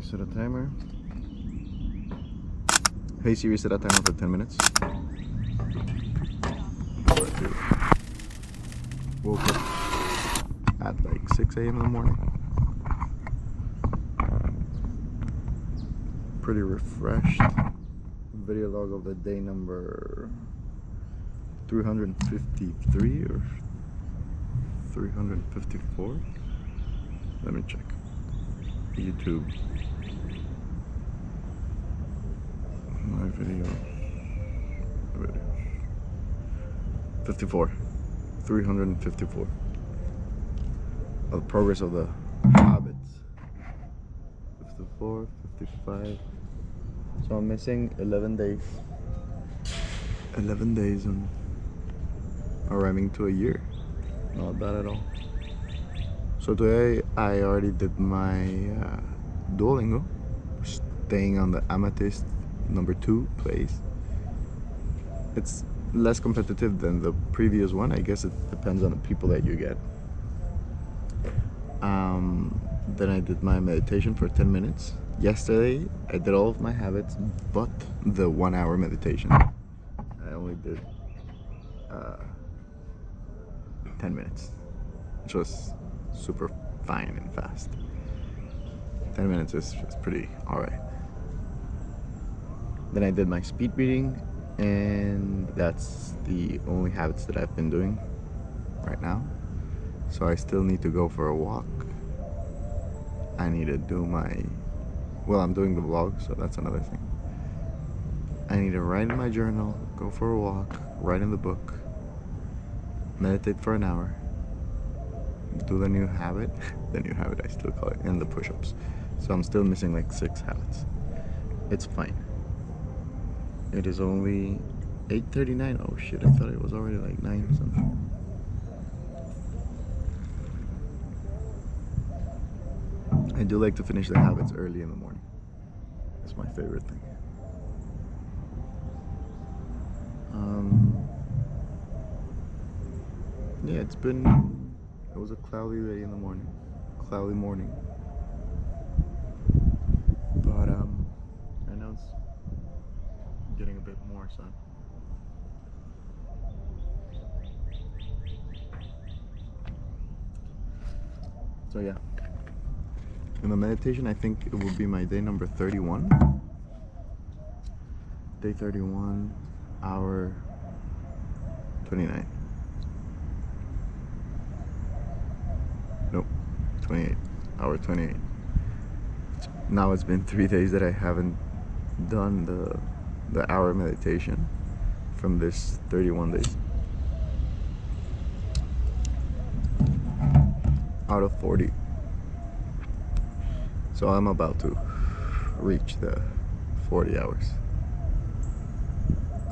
set a timer. Hey Siri, set a timer for 10 minutes. Woke up at like 6 a.m. in the morning. Pretty refreshed. Video log of the day number 353 or 354. Let me check. YouTube. My video. 54. 354. The progress of the habits. 54, 55. So I'm missing 11 days. 11 days and arriving to a year. Not bad at all. So today I already did my Duolingo. Staying on the Amethyst #2 place. It's less competitive than the previous one. I guess it depends on the people that you get. Then I did my meditation for 10 minutes. Yesterday I did all of my habits but the 1 hour meditation. I only did 10 minutes, which was super fine and fast. 10 minutes is pretty alright. Then I did my speed reading, and that's the only habits that I've been doing right now. So I still need to go for a walk. I need to do well, I'm doing the vlog, so that's another thing. I need to write in my journal, go for a walk, write in the book, meditate for an hour, do the new habit, I still call it, and the push-ups. So I'm still missing like 6 habits. It's fine. It is only 8:39. Oh shit, I thought it was already like 9 or something. I do like to finish the habits early in the morning. It's my favorite thing. Yeah, it was a cloudy day in the morning. Cloudy morning. But I know it's getting a bit more sun. So yeah. In the meditation, I think it will be my day number 31. Day 31, hour 29. Nope, 28. Hour 28. Now it's been 3 days that I haven't done the hour meditation from this 31 days. Out of 40. So I'm about to reach the 40 hours.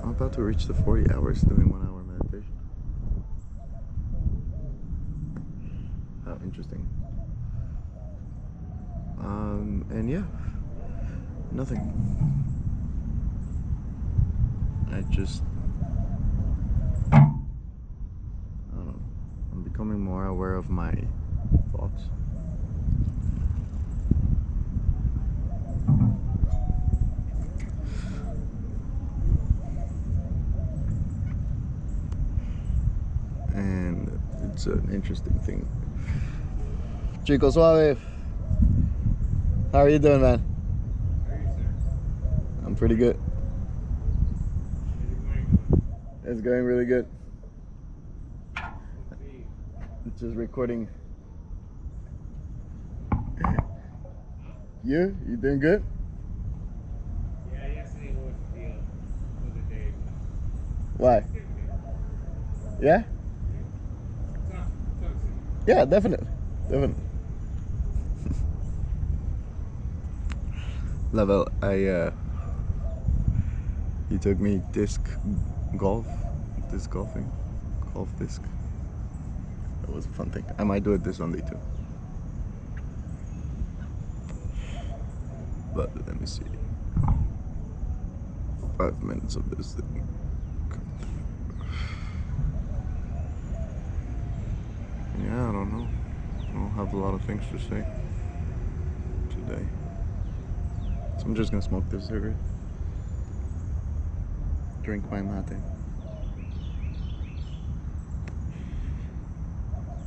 I'm about to reach the 40 hours doing 1 hour meditation. How interesting. And yeah, nothing. I don't know. I'm becoming more aware of my thoughts. And it's an interesting thing. Chico Suave, how are you doing, man? How are you, sir? I'm pretty good. How's your morning going? It's going really good. Let's see. It's just recording. You doing good? Yeah, yesterday was a day. Why? Yeah? Talk to me. Yeah, definitely. Level, he took me disc golfing, golf disc. That was a fun thing. I might do it this Sunday too. But let me see. 5 minutes of this thing. Yeah, I don't know. I don't have a lot of things to say today. So I'm just gonna smoke this cigarette. Drink my mate.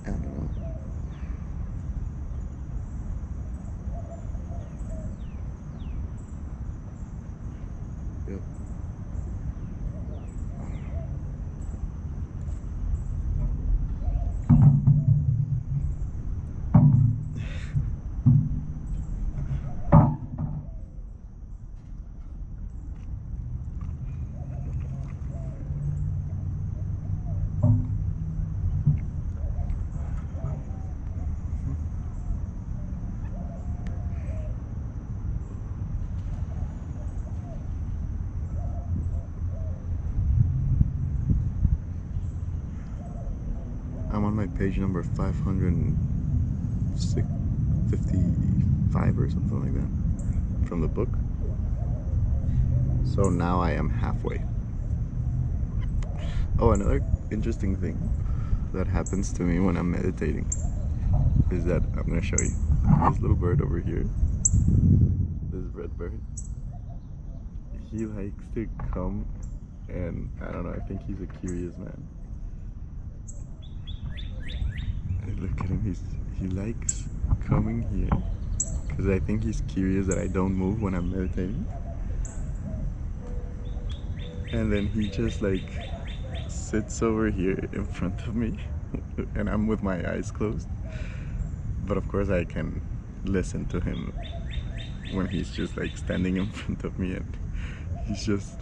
I don't know. Yep. I'm on my page number 555 or something like that from the book. So now I am halfway. Oh, another interesting thing that happens to me when I'm meditating is that I'm gonna show you this little bird over here, this red bird. He likes to come, and I don't know, I think he's a curious man. And look at him, he likes coming here because I think he's curious that I don't move when I'm meditating. And then he just like sits over here in front of me and I'm with my eyes closed. But of course I can listen to him when he's just like standing in front of me, and he's just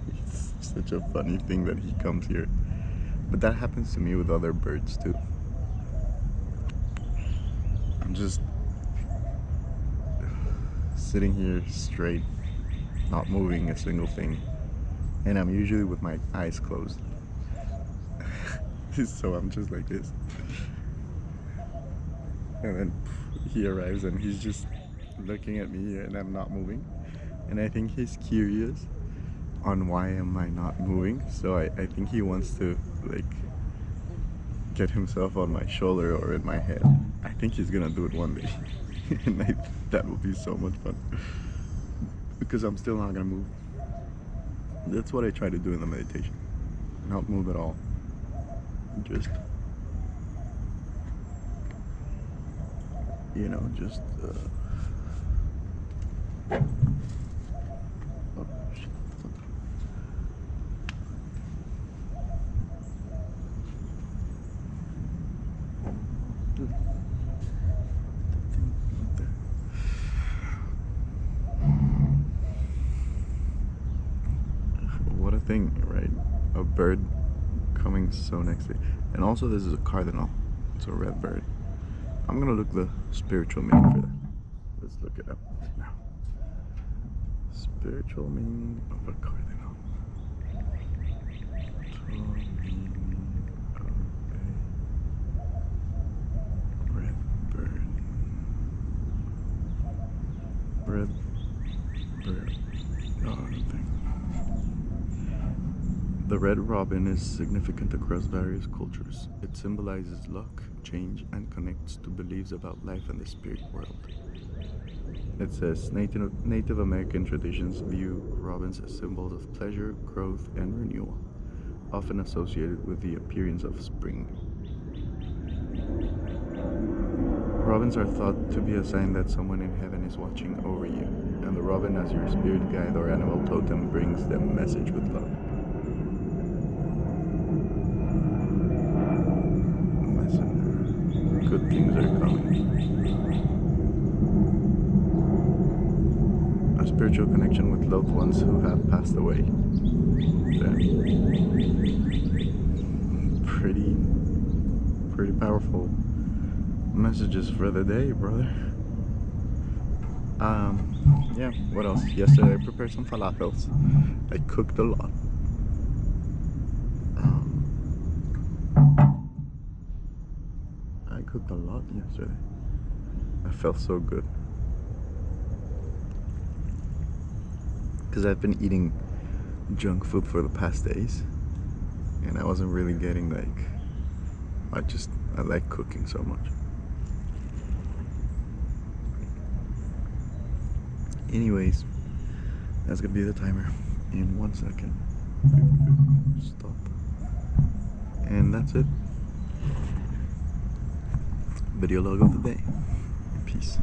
it's such a funny thing that he comes here. But that happens to me with other birds too. I'm just sitting here straight, not moving a single thing, and I'm usually with my eyes closed. So I'm just like this, and then he arrives and he's just looking at me and I'm not moving, and I think he's curious on why am I not moving. So I think he wants to like get himself on my shoulder or in my head. I think he's gonna do it one day. And that will be so much fun because I'm still not gonna move. That's what I try to do in the meditation, not move at all, just you know, just oh, shit. What a thing, right? A bird coming so next to me. And also this is a cardinal. It's a red bird. I'm gonna look the spiritual meaning for that. Let's look it up now. Spiritual meaning of a cardinal. Spiritual meaning of a red bird. Red bird. Oh, thing. The red robin is significant across various cultures. It symbolizes luck, change, and connects to beliefs about life and the spirit world. It says Native American traditions view robins as symbols of pleasure, growth, and renewal, often associated with the appearance of spring. Robins are thought to be a sign that someone in heaven is watching over you, and the robin, as your spirit guide or animal totem, brings them a message with love. Good things are coming. A spiritual connection with loved ones who have passed away. Then, pretty powerful messages for the day, brother. Yeah, what else? Yesterday I prepared some falafels. I cooked a lot. I cooked a lot yesterday. I felt so good. Because I've been eating junk food for the past days. And I wasn't really getting like, I like cooking so much. Anyways, that's gonna be the timer in 1 second. Stop. And that's it. Video log of the day. Peace.